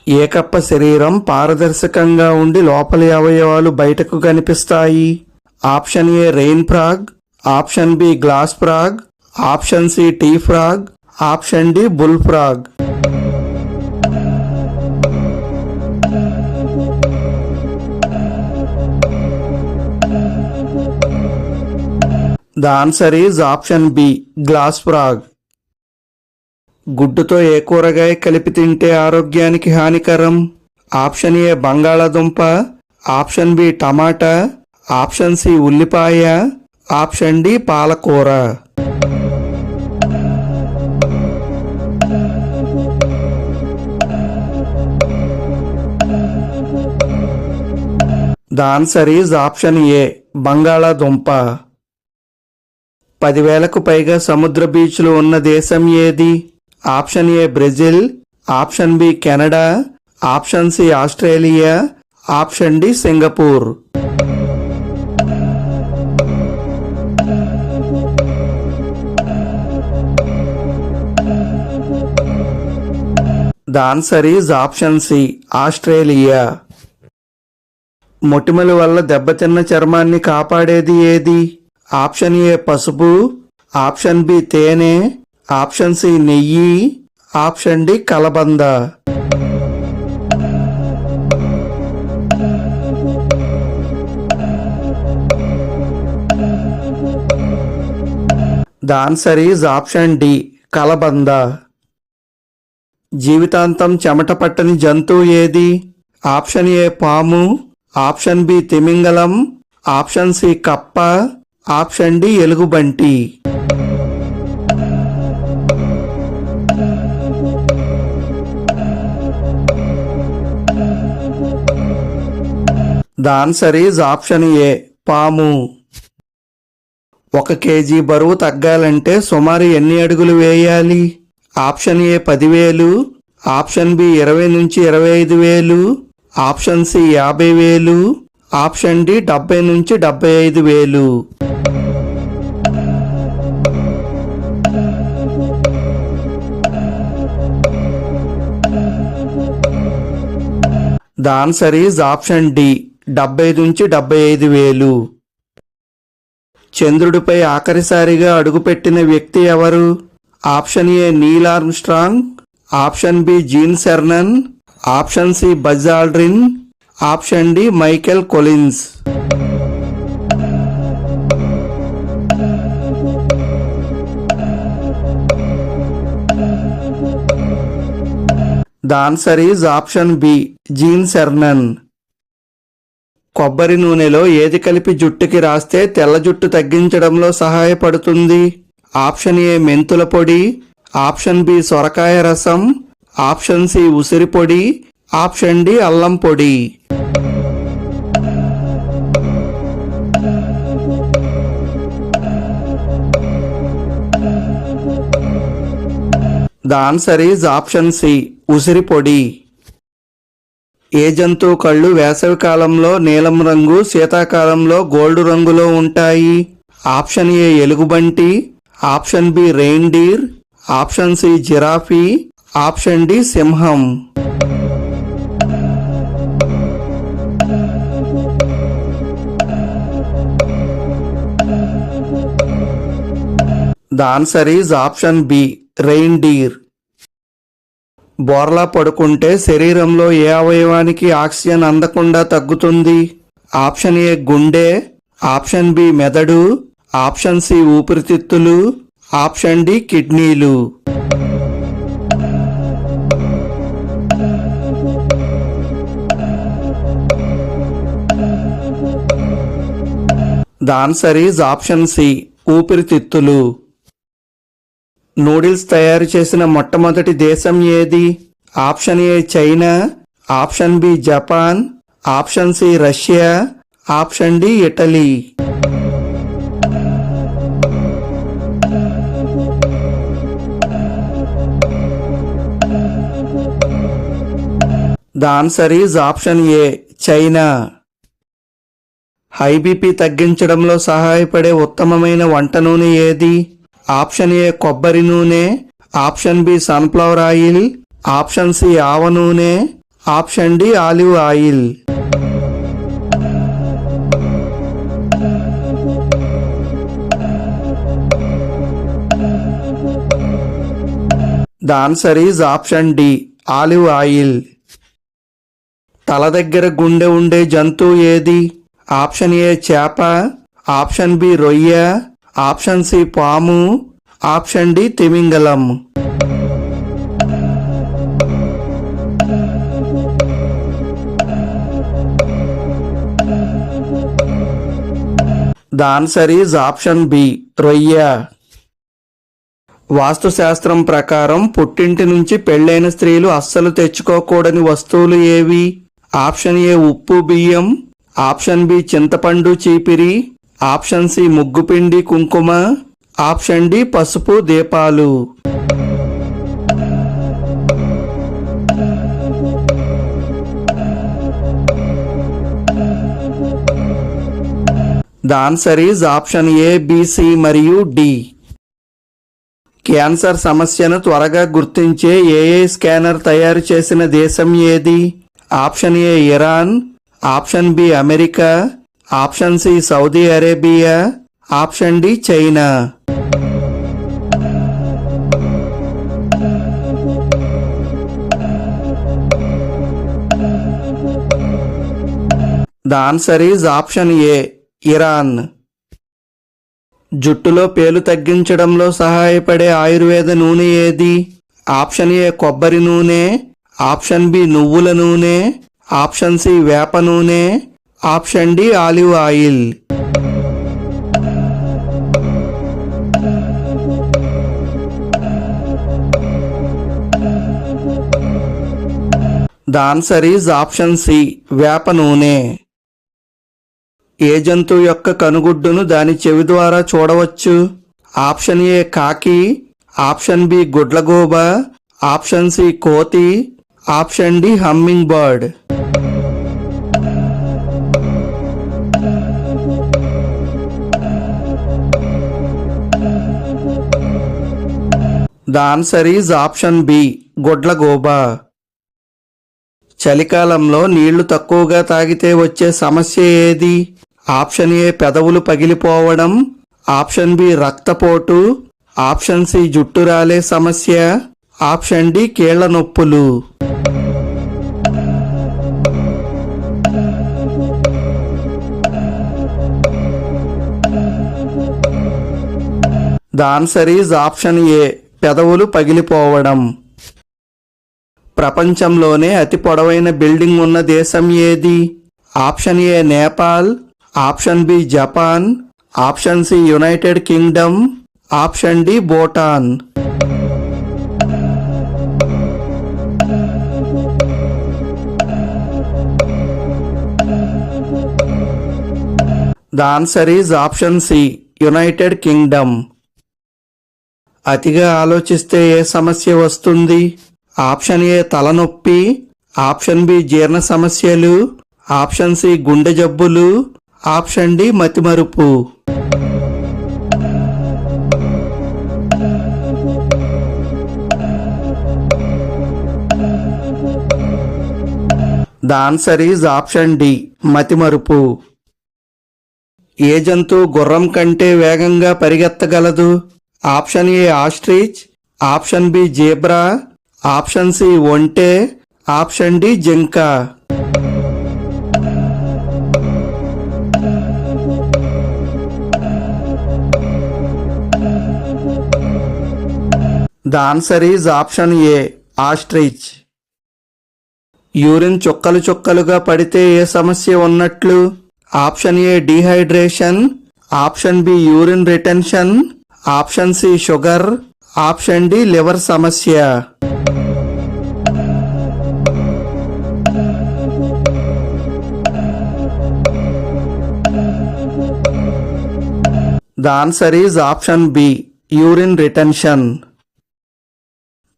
ఏకప్ప శరీరం పారదర్శకంగా ఉండి లోపలి అవయవాలు బయటకు కనిపిస్తాయి. Option A rain frog, option B glass frog, option C tree frog, option D bull frog. The answer is option B glass frog. గుడ్డుతో ఏ కూరగాయ కలిపి తింటే ఆరోగ్యానికి హానికరం? ఆప్షన్ ఏ బంగాళాదుంప, ఆప్షన్ బి టమాటా, ఆప్షన్ సి ఉల్లిపాయ, ఆప్షన్ డి పాలకూర. The answer is option A బంగాళాదుంప. 10,000కు పైగా సముద్ర బీచ్లు ఉన్న దేశం ఏది? Option A Brazil, option B Canada, option C Australia, option D Singapore. The answer is option C Australia. మొటిమల వల్ల దెబ్బతిన్న చర్మాన్ని కాపాడేది ఏది? ఆప్షన్ ఏ పసుపు, ఆప్షన్ బి తేనె, ఆప్షన్ సి నెయ్యి, ఆప్షన్ డి కలబంద. The answer is option D కలబంద. జీవితాంతం చెమట పట్టని జంతువు ఏది? ఆప్షన్ ఏ పాము, ఆప్షన్ బి తిమింగలం, ఆప్షన్ సి కప్ప, ఆప్షన్ డి ఎలుగుబంటి. The answer is option A పాము. 1 కేజీ బరువు తగ్గాలంటే సుమారు ఎన్ని అడుగులు వేయాలి? ఆప్షన్ ఏ 10,000, ఆప్షన్ బి 20 నుంచి 25,000, ఆప్షన్ సి 50,000, ఆప్షన్ డి 70 నుంచి 75,000. The answer is option D 70 నుంచి 75,000. చంద్రుడిపై ఆఖరిసారిగా అడుగుపెట్టిన వ్యక్తి ఎవరు? Option A Neil Armstrong, option B Gene Cernan, option C Buzz Aldrin, option D Michael Collins. The answer is option B Gene Cernan. కొబ్బరి నూనెలో ఏది కలిపి జుట్టుకి రాస్తే తెల్ల జుట్టు తగ్గించడంలో సహాయపడుతుంది? ఆప్షన్ ఏ మెంతుల పొడి, ఆప్షన్ బి సొరకాయ రసం, ఆప్షన్ సి ఉసిరి పొడి, ఆప్షన్ డి అల్లం పొడి. The answer is option C ఉసిరి పొడి. ఏ జంతువు కళ్ళు వేసవి కాలంలో నీలం రంగు, శీతాకాలంలో గోల్డ్ రంగులో ఉంటాయి? ఆప్షన్ ఏ ఎలుగుబంటి, option B reindeer, option C giraffe, option D సింహం. The answer is option B reindeer. బోర్లా పడుకుంటే శరీరంలో ఏ అవయవానికి ఆక్సిజన్ అందకుండా తగ్గుతుంది? ఆప్షన్ ఏ గుండె, ఆప్షన్ బి మెదడు, ఆప్షన్ సి ఊపిరితిత్తులు, ఆప్షన్ డి కిడ్నీలు. The answer is option C ఊపిరితిత్తులు. నూడిల్స్ తయారు చేసిన మొట్టమొదటి దేశం ఏది? Option A China, option B Japan, option C Russia, option D Italy. The answer is option A China. High BP తగ్గించడంలో సహాయపడే ఉత్తమమైన వంట నూనె ఏది? ఆప్షన్ ఏ కొబ్బరి నూనె, option B sunflower oil, option C ఆవ నూనె, option D olive oil. The answer is option D olive oil. తల దగ్గర గుండె ఉండే జంతువు ఏది? ఆప్షన్ ఏ చేప, ఆప్షన్ బి రొయ్య, ఆప్షన్ సి పాము, ఆప్షన్ డి తిమింగలం. The answer is option B రొయ్య. వాస్తుశాస్త్రం ప్రకారం పుట్టింటి నుంచి పెళ్ళైన స్త్రీలు అస్సలు తెచ్చుకోకూడని వస్తువులు ఏవి? ఆప్షన్ ఏ ఉప్పు బియ్యం, ఆప్షన్ బి చింతపండు చీపిరి, ఆప్షన్ సి ముగ్గుపిండి కుంకుమ, ఆప్షన్ డి పసుపు దీపాలు. The answer is option A, B, C మరియు డి. క్యాన్సర్ సమస్యను త్వరగా గుర్తించే ఏఐ స్కానర్ తయారు చేసిన దేశం ఏది? Option A Iran, option B America, option C Saudi Arabia, option D China. The answer is option A Iran. జుట్టులో పేలు తగ్గించడంలో సహాయపడే ఆయుర్వేద నూనె ఏది? ఆప్షన్ ఏ కొబ్బరి నూనె, ఆప్షన్ బి నువ్వుల నూనె, ఆప్షన్ సి వేప నూనె, option D olive oil. The answer is option C వేప నూనె. ఏ జంతువు యొక్క కనుగుడ్డును దాని చెవి ద్వారా చూడవచ్చు? ఆప్షన్ ఏ కాకి, ఆప్షన్ బి గుడ్లగూబ, ఆప్షన్ సి కోతి, option D hummingbird. The answer is option B గుడ్లగూబ. చలికాలంలో నీళ్లు తక్కువగా తాగితే వచ్చే సమస్య ఏది? ఆప్షన్ ఏ పెదవులు పగిలిపోవడం, ఆప్షన్ బి రక్తపోటు, ఆప్షన్ సి జుట్టు రాలే సమస్య, ఆప్షన్ డి కీళ్ల నొప్పులు. The answer is option A పెదవులు పగిలిపోవడం. ప్రపంచంలోనే అతి పొడవైన బిల్డింగ్ ఉన్న దేశం ఏది? Option A Nepal, option B Japan, option C United Kingdom, option D Bhutan. The answer is option C United Kingdom. అతిగా ఆలోచిస్తే ఏ సమస్య వస్తుంది? ఆప్షన్ ఏ తలనొప్పి, ఆప్షన్ బి జీర్ణ సమస్యలు, ఆప్షన్ సి గుండె జబ్బులు, ఆప్షన్ డి మతిమరుపు. The answer is option D మతిమరుపు. ఏ జంతువు గుర్రం కంటే వేగంగా పరిగెత్తగలదు? Option A ostrich, option B zebra, option C ఒంటె, ఆప్షన్ డి జింక. The answer is option A ostrich. Urine చుక్కలు చుక్కలుగా పడితే ఏ సమస్య ఉన్నట్లు? Option A dehydration, option B urine retention, option C sugar, option D liver సమస్య. The answer is option B urine retention.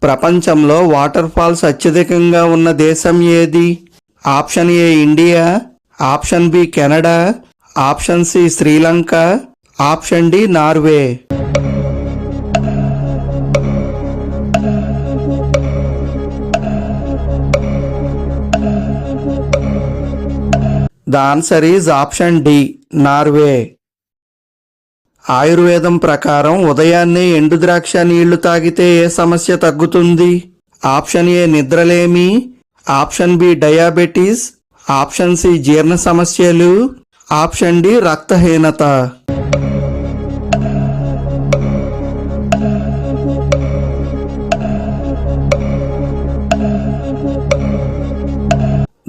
ప్రపంచంలో వాటర్ ఫాల్స్ అత్యధికంగా ఉన్న దేశం ఏది? Option A India, option B Canada, option C Sri Lanka, option D Norway. The answer is option D, Norway. ఆయుర్వేదం ప్రకారం ఉదయాన్నే ఎండు ద్రాక్ష నీళ్లు తాగితే ఏ సమస్య తగ్గుతుంది? ఆప్షన్ ఏ నిద్రలేమి, option B diabetes, option C జీర్ణ సమస్యలు, ఆప్షన్ డి రక్తహీనత.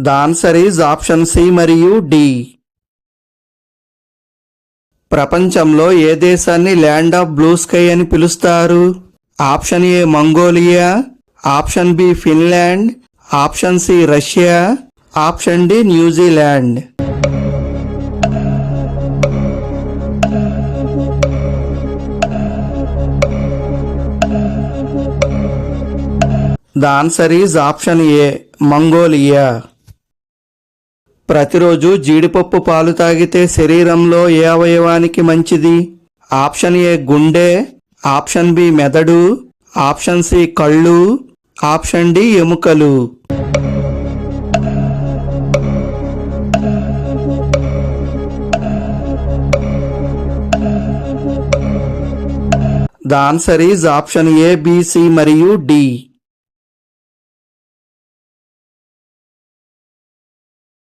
The answer is option C మరియు డి. ప్రపంచంలో ఏ దేశాన్ని ల్యాండ్ ఆఫ్ బ్లూ స్కై అని పిలుస్తారు? Option A Mongolia, option B Finland, option C Russia, option D New Zealand. The answer is option A Mongolia. ప్రతిరోజు జీడిపప్పు పాలు తాగితే శరీరంలో ఏ అవయవానికి మంచిది? ఆప్షన్ ఏ గుండె, ఆప్షన్ బి మెదడు, ఆప్షన్ సి కళ్ళు, ఆప్షన్ డి ఎముకలు. The answer is option A, B, C మరియు డి.